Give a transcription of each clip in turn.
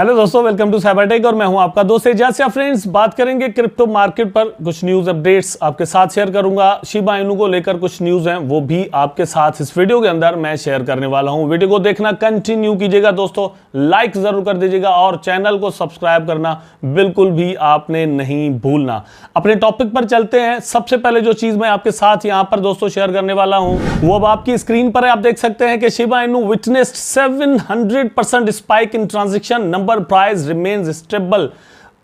Hello दोस्तों, welcome to Cybertech और मैं हूं आपका दोस्त एजाज। फ्रेंड्स, बात करेंगे क्रिप्टो मार्केट पर कुछ न्यूज अपडेट्स आपके साथ शेयर करूंगा। शिबा इनू को लेकर कुछ न्यूज हैं, वो भी आपके साथ इस वीडियो के अंदर मैं शेयर करने वाला हूं। वीडियो को देखना कंटिन्यू कीजिएगा दोस्तों, लाइक जरूर कर दीजिएगा और चैनल को सब्सक्राइब करना बिल्कुल भी आपने नहीं भूलना। अपने टॉपिक पर चलते हैं। सबसे पहले जो चीज मैं आपके साथ यहां पर दोस्तों शेयर करने वाला हूं वो अब आपकी स्क्रीन पर है। आप देख सकते हैं कि शिबा इनू witnessed 700% spike in transaction number, price remains stable.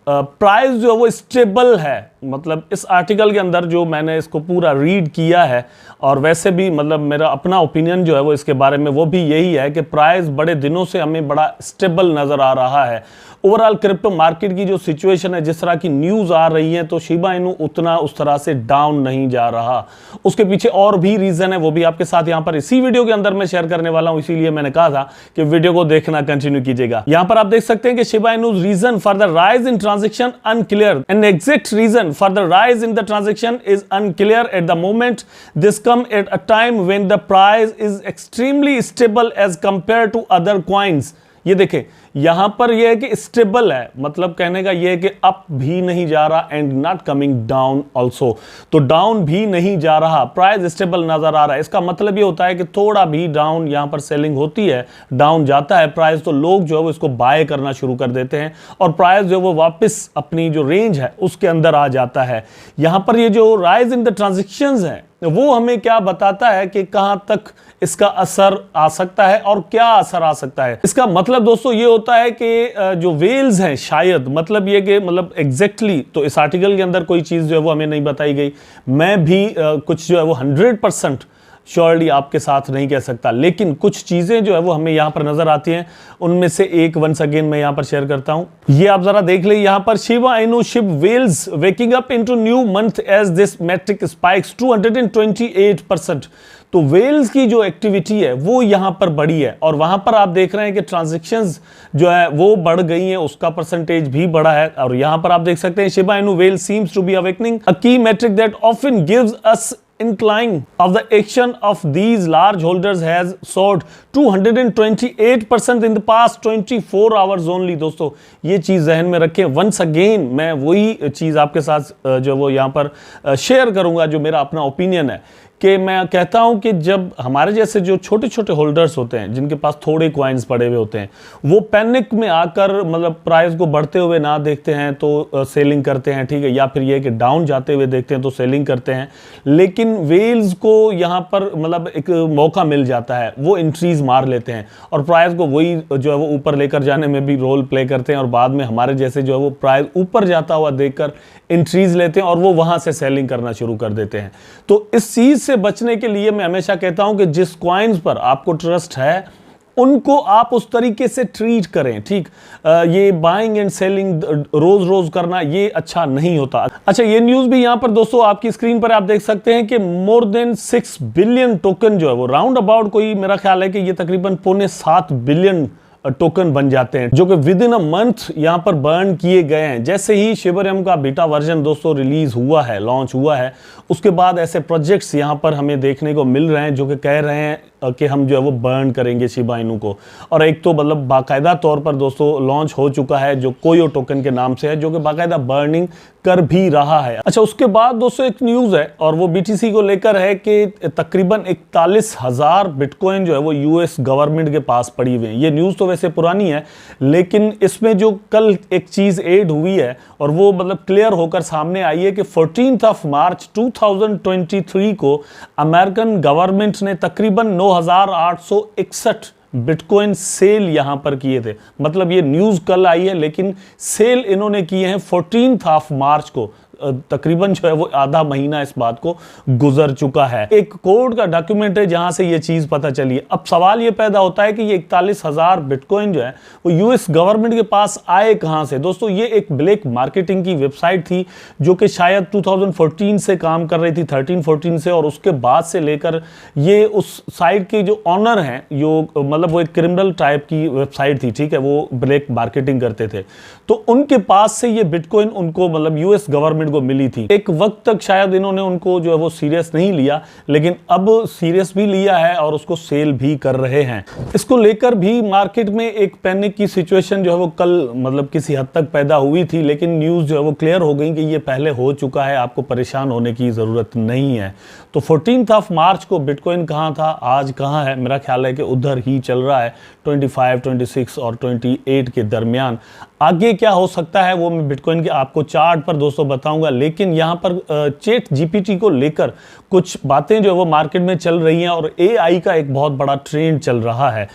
Price जो है वो स्टेबल है। मतलब इस आर्टिकल के अंदर जो मैंने इसको पूरा रीड किया है और वैसे भी मतलब मेरा अपना ओपिनियन जो है वो इसके बारे में वो भी यही है कि प्राइस बड़े दिनों से हमें बड़ा स्टेबल नजर आ रहा है। ओवरऑल क्रिप्टो मार्केट की जो सिचुएशन है, जिस तरह की न्यूज आ रही है, तो शिबा इनू उतना उस तरह से डाउन नहीं जा रहा। उसके पीछे और भी रीजन है, वो भी आपके साथ यहां पर इसी वीडियो के अंदर मैं शेयर करने वाला हूं। इसीलिए मैंने कहा था कि वीडियो को देखना कंटिन्यू कीजिएगा। यहां पर आप देख सकते हैं कि Shiba Inu reason for the rise in transaction unclear. An exact reason for the rise in the transaction is unclear at the moment. This come at a time when the price is extremely stable as compared to other coins. ये देखें, यहां पर यह है कि stable है, मतलब कहने का यह है कि अप भी नहीं जा रहा and not coming down also. तो डाउन भी नहीं जा रहा, प्राइस स्टेबल नजर आ रहा है। इसका मतलब ये होता है कि थोड़ा भी डाउन यहां पर सेलिंग होती है, डाउन जाता है प्राइस, तो लोग जो है वो इसको बाय करना शुरू कर देते हैं और प्राइस जो है वो वापस अपनी जो रेंज है उसके अंदर आ जाता है। यहां पर ये जो राइज इन द ट्रांजेक्शंस है वो हमें क्या बताता है कि कहां तक इसका असर आ सकता है और क्या असर आ सकता है। इसका मतलब दोस्तों ये होता है कि जो वेल्स हैं, शायद मतलब ये कि मतलब एग्जैक्टली तो इस आर्टिकल के अंदर कोई चीज जो है वो हमें नहीं बताई गई। मैं भी कुछ जो है वो 100% श्योरली आपके साथ नहीं कह सकता, लेकिन कुछ चीजें जो है वो हमें यहां पर नजर आती हैं। उनमें से एक वंस अगेन मैं यहां पर शेयर करता हूं। ये आप जरा देख ले, यहां पर Shiba Inu SHIB whales waking up into new month as this metric spikes 228%। तो वेल्स की जो एक्टिविटी है वो यहां पर बढ़ी है और वहां पर आप देख रहे हैं कि ट्रांजैक्शंस जो है वो बढ़ गई हैं, उसका परसेंटेज भी बढ़ा है। और यहां पर आप देख सकते हैं Shiba Inu well seems to be awakening, a key metric that often gives us incline of the action of these large holders has soared 228% in the past 24 hours only। दोस्तों ये चीज जहन में रखें। वंस अगेन मैं वही चीज आपके साथ जो वो यहां पर शेयर करूंगा, जो मेरा अपना ओपिनियन है कि मैं कहता हूं कि जब हमारे जैसे जो छोटे छोटे होल्डर्स होते हैं, जिनके पास थोड़े कॉइन्स पड़े हुए होते हैं, वो पैनिक में आकर मतलब प्राइस को बढ़ते हुए ना देखते हैं तो सेलिंग करते हैं, ठीक है, या फिर ये कि डाउन जाते हुए देखते हैं तो सेलिंग करते हैं। लेकिन वेल्स को यहाँ पर मतलब एक मौका मिल जाता है, वो इंट्रीज मार लेते हैं और प्राइस को वही जो है वो ऊपर लेकर जाने में भी रोल प्ले करते हैं और बाद में हमारे जैसे जो है वो प्राइस ऊपर जाता हुआ देखकर इंट्रीज लेते हैं और वो वहां से सेलिंग करना शुरू कर देते हैं। तो इस चीज से बचने के लिए मैं हमेशा कहता हूं कि जिस कॉइन्स पर आपको ट्रस्ट है उनको आप उस तरीके से ट्रीट करें, ठीक। ये बाइंग एंड सेलिंग रोज रोज करना ये अच्छा नहीं होता। अच्छा, ये न्यूज भी यहां पर दोस्तों आपकी स्क्रीन पर आप देख सकते हैं कि मोर देन 6 बिलियन टोकन जो है वो राउंड अबाउट, कोई मेरा ख्याल है कि ये तकरीबन 6.25 बिलियन टोकन बन जाते हैं, जो कि विद इन अ मंथ यहां पर बर्न किए गए हैं। जैसे ही शिबरियम का बीटा वर्जन दोस्तों रिलीज हुआ है, लॉन्च हुआ है, उसके बाद ऐसे प्रोजेक्ट्स यहां पर हमें देखने को मिल रहे हैं जो कि कह रहे हैं कि हम जो है वो बर्न करेंगे शिबा इनू को। और एक तो मतलब बाकायदा तौर पर दोस्तों लॉन्च हो चुका है जो कोयो टोकन के नाम से है, जो कि बाकायदा बर्निंग कर भी रहा है। अच्छा, उसके बाद दोस्तों एक न्यूज है और वो बीटीसी को लेकर है कि तकरीबन 41,000 बिटकॉइन जो है वो यूएस गवर्नमेंट के पास पड़ी हुई है। ये न्यूज तो वैसे पुरानी है, लेकिन इसमें जो कल एक चीज ऐड हुई है और वो मतलब क्लियर होकर सामने आई है कि 14 मार्च 2023 को अमेरिकन गवर्नमेंट ने तकरीबन 9,861 बिटकॉइन सेल यहां पर किए थे। मतलब ये न्यूज कल आई है लेकिन सेल इन्होंने किए हैं 14 मार्च को। तकरीबन जो है वो आधा महीना इस बात को गुजर चुका है। एक कोड का डॉक्यूमेंट है जहां से ये चीज पता चली है। अब सवाल ये पैदा होता है कि ये 41,000 बिटकॉइन जो है वो यूएस गवर्नमेंट के पास आए कहां से। दोस्तों ये एक ब्लैक मार्केटिंग की वेबसाइट थी जो कि शायद 2014 से काम कर रही थी, 13-14 से, और उसके बाद से लेकर ये उस साइट के जो ऑनर हैं, जो मतलब वो एक क्रिमिनल टाइप की वेबसाइट थी, ठीक है, वो ब्लैक मार्केटिंग करते थे, तो उनके पास से ये बिटकॉइन उनको मतलब यूएस गवर्नमेंट पिरामिड को मिली थी। एक वक्त तक शायद इन्होंने उनको जो है वो सीरियस नहीं लिया, लेकिन अब सीरियस भी लिया है और उसको सेल भी कर रहे हैं। इसको लेकर भी मार्केट में एक पैनिक की सिचुएशन जो है वो कल मतलब किसी हद तक पैदा हुई थी, लेकिन न्यूज़ जो है वो क्लियर हो गई कि ये पहले हो चुका है, आपको परेशान होने की ज़रूरत नहीं है। तो 14 मार्च को बिटकॉइन कहाँ था, आज कहाँ है? मेरा ख्याल है कि उधर ही चल रहा है, 25, 26 और 28 के दरमियान। आगे क्या हो सकता है वो मैं बिटकॉइन के आपको चार्ट पर दोस्तों बताऊंगा, लेकिन यहाँ पर चैट जीपीटी को लेकर कुछ बातें जो है वो मार्केट में चल रही हैं और एआई का एक बहुत बड़ा ट्रेंड चल रहा है।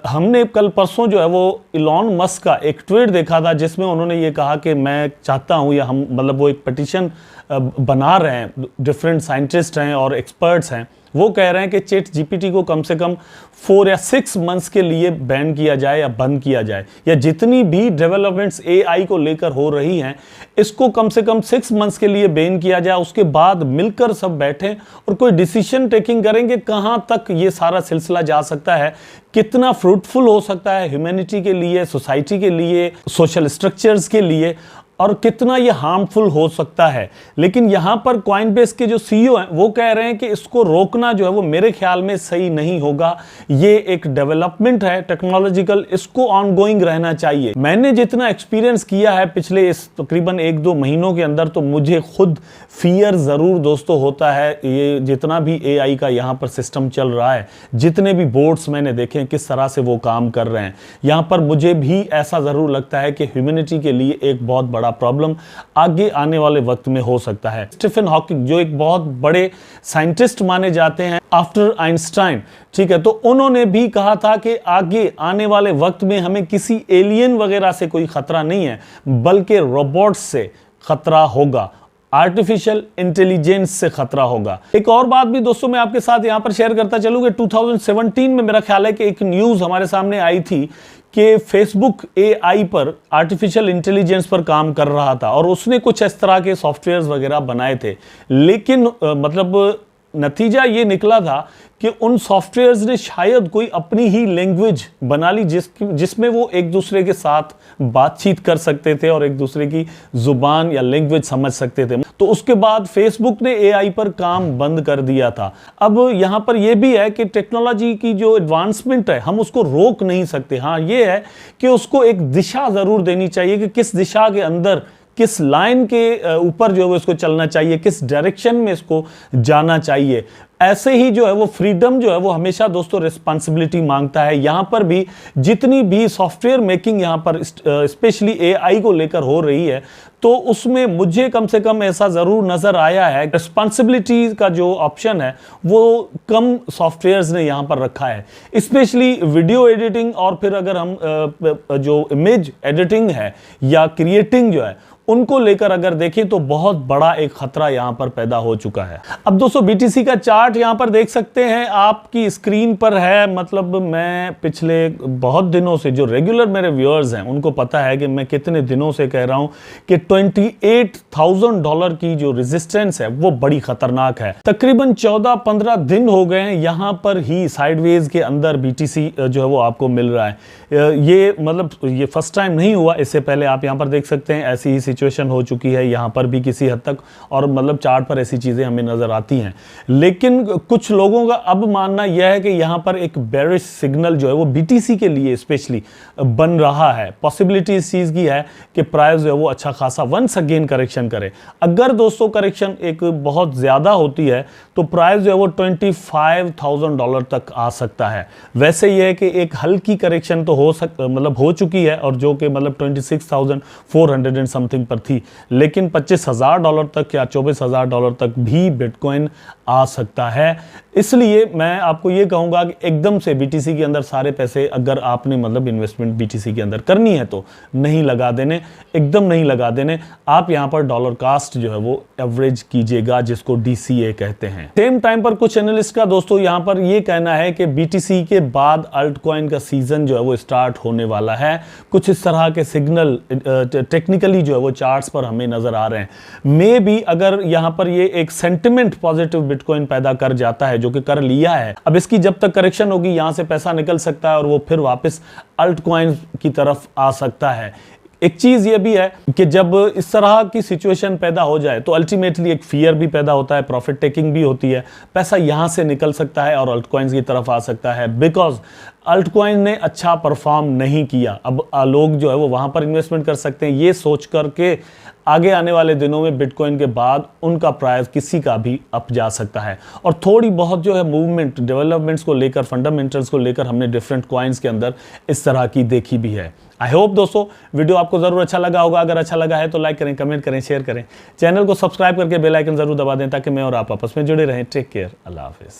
हमने कल परसों जो है वो इलॉन मस्क का एक ट्वीट देखा था जिसमें उन्होंने ये कहा कि मैं चाहता हूँ, या हम मतलब वो एक पिटीशन बना रहे हैं, डिफरेंट साइंटिस्ट हैं और एक्सपर्ट्स हैं, वो कह रहे हैं कि चैट जीपीटी को कम से कम 4 या 6 मंथ्स के लिए बैन किया जाए या बंद किया जाए, या जितनी भी डेवलपमेंट्स एआई को लेकर हो रही हैं इसको कम से कम 6 मंथ्स के लिए बैन किया जाए। उसके बाद मिलकर सब बैठें और कोई डिसीजन टेकिंग करेंगे कहां तक ये सारा सिलसिला जा सकता है, कितना फ्रूटफुल हो सकता है ह्यूमैनिटी के लिए, सोसाइटी के लिए, सोशल स्ट्रक्चर्स के लिए, और कितना ये हार्मफुल हो सकता है। लेकिन यहाँ पर कॉइनबेस के जो सीईओ हैं वो कह रहे हैं कि इसको रोकना जो है वो मेरे ख्याल में सही नहीं होगा। ये एक डेवलपमेंट है टेक्नोलॉजिकल, इसको ऑनगोइंग रहना चाहिए। मैंने जितना एक्सपीरियंस किया है पिछले इस तकरीबन 1-2 महीनों के अंदर, तो मुझे खुद फियर ज़रूर दोस्तों होता है। ये जितना भी एआई का यहाँ पर सिस्टम चल रहा है, जितने भी बोर्ड्स मैंने देखे हैं किस तरह से वो काम कर रहे हैं, यहाँ पर मुझे भी ऐसा ज़रूर लगता है कि ह्यूमैनिटी के लिए एक बहुत बड़ा प्रॉब्लम आगे आने वाले वक्त में हो सकता है। स्टीफन हॉकिंग जो एक बहुत बड़े साइंटिस्ट माने जाते हैं आफ्टर आइंस्टाइन, ठीक है, तो उन्होंने भी कहा था कि आगे आने वाले वक्त में हमें किसी एलियन वगैरह से कोई खतरा नहीं है, बल्कि रोबोट्स से खतरा होगा, आर्टिफिशियल इंटेलिजेंस से खतरा होगा। एक और बात भी दोस्तों मैं आपके साथ यहां पर शेयर करता चलूं कि 2017 में मेरा ख्याल है कि एक न्यूज़ हमारे सामने आई थी कि फेसबुक एआई पर आर्टिफिशियल इंटेलिजेंस पर काम कर रहा था और उसने कुछ इस तरह के सॉफ्टवेयर्स वगैरह बनाए थे, लेकिन मतलब नतीजा ये निकला था कि उन सॉफ्टवेयर्स ने शायद कोई अपनी ही लैंग्वेज बना ली जिसमें वो एक दूसरे के साथ बातचीत कर सकते थे और एक दूसरे की जुबान या लैंग्वेज समझ सकते थे। तो उसके बाद फेसबुक ने एआई पर काम बंद कर दिया था। अब यहाँ पर यह भी है कि टेक्नोलॉजी की जो एडवांसमेंट है हम उसको रोक नहीं सकते। हाँ, ये है कि उसको एक दिशा जरूर देनी चाहिए कि किस दिशा के अंदर, किस लाइन के ऊपर जो है इसको चलना चाहिए, किस डायरेक्शन में इसको जाना चाहिए। ऐसे ही जो है वो फ्रीडम जो है वो हमेशा दोस्तों रिस्पांसिबिलिटी मांगता है। यहां पर भी जितनी भी सॉफ्टवेयर मेकिंग यहां पर स्पेशली एआई को लेकर हो रही है, तो उसमें मुझे कम से कम ऐसा जरूर नजर आया है, रिस्पांसिबिलिटी का जो ऑप्शन है वो कम सॉफ्टवेयर्स ने यहां पर रखा है। स्पेशली वीडियो एडिटिंग और फिर अगर हम जो इमेज एडिटिंग है या क्रिएटिंग जो है उनको लेकर अगर देखें तो बहुत बड़ा एक खतरा यहां पर पैदा हो चुका है। अब दोस्तों बीटीसी का चार्ट यहां पर देख सकते हैं, आपकी स्क्रीन पर है। मतलब मैं पिछले बहुत दिनों से, जो रेगुलर मेरे व्यूअर्स हैं उनको पता है कि मैं कितने दिनों से कह रहा हूं कि $28,000 की जो रेजिस्टेंस है वो बड़ी खतरनाक है। तकरीबन 14-15 दिन हो गए हैं यहां पर ही साइडवेज के अंदर बीटीसी जो है वो आपको मिल रहा है। ये मतलब ये फर्स्ट टाइम नहीं हुआ, इससे पहले आप यहां पर देख सकते हैं ऐसी ही सिचुएशन हो चुकी है यहां पर भी किसी हद तक, और मतलब चार्ट पर ऐसी चीजें हमें नजर आती हैं। लेकिन कुछ लोगों का अब मानना यह है कि यहां पर एक बेरिश सिग्नल जो है वो बीटीसी के लिए स्पेशली बन रहा है। पॉसिबिलिटी इस चीज की है कि प्राइस जो है वो अच्छा खासा वंस अगेन करेक्शन करे। अगर दोस्तों करेक्शन एक बहुत ज्यादा होती है तो प्राइस जो है वो $25,000 तक आ सकता है। वैसे यह है कि एक हल्की करेक्शन तो हो चुकी है, और जो कि मतलब 26,400 एंड समथिंग पर थी, लेकिन $25,000 तक या $24,000 तक भी बिटकॉइन आ सकता है। इसलिए मैं आपको ये कहूंगा कि एकदम से बीटीसी के अंदर सारे पैसे अगर आपने मतलब इन्वेस्टमेंट बीटीसी के अंदर करनी है तो नहीं लगा देने, एकदम नहीं लगा देने। आप यहां पर डॉलर कास्ट जो है वो एवरेज कीजिएगा, जिसको डीसीए कहते हैं। सेम टाइम पर कुछ एनालिस्ट का दोस्तों यहां पर ये कहना है कि बीटीसी के बाद अल्टकॉइन का सीजन जो है वो स्टार्ट होने वाला है। कुछ इस तरह के सिग्नल टेक्निकली जो है वो चार्ट्स पर हमें नजर आ रहे हैं। मे बी अगर यहां पर ये एक सेंटिमेंट पॉजिटिव बिटकॉइन पैदा कर जाता है, जो कि कर लिया है, अब इसकी जब तक करेक्शन होगी यहां से पैसा निकल सकता है और वो फिर वापस अल्टकॉइन की तरफ आ सकता है। एक चीज ये भी है कि जब इस तरह की सिचुएशन पैदा हो जाए तो अल्टीमेटली एक फियर भी पैदा होता है, प्रॉफिट टेकिंग भी होती है, पैसा यहां से निकल सकता है और अल्टकॉइंस की तरफ आ सकता है, बिकॉज अल्टकॉइन ने अच्छा परफॉर्म नहीं किया। अब लोग जो है वो वहां पर इन्वेस्टमेंट कर सकते हैं ये सोच करके आगे आने वाले दिनों में बिटकॉइन के बाद उनका प्राइस किसी का भी अप जा सकता है। और थोड़ी बहुत जो है मूवमेंट डेवलपमेंट्स को लेकर, फंडामेंटल्स को लेकर हमने डिफरेंट कॉइन्स के अंदर इस तरह की देखी भी है। आई होप दोस्तों वीडियो आपको जरूर अच्छा लगा होगा। अगर अच्छा लगा है तो लाइक करें, कमेंट करें, शेयर करें, चैनल को सब्सक्राइब करके बेल आइकन जरूर दबा दें ताकि मैं और आप आपस में जुड़े रहें। टेक केयर, अल्लाह हाफिज।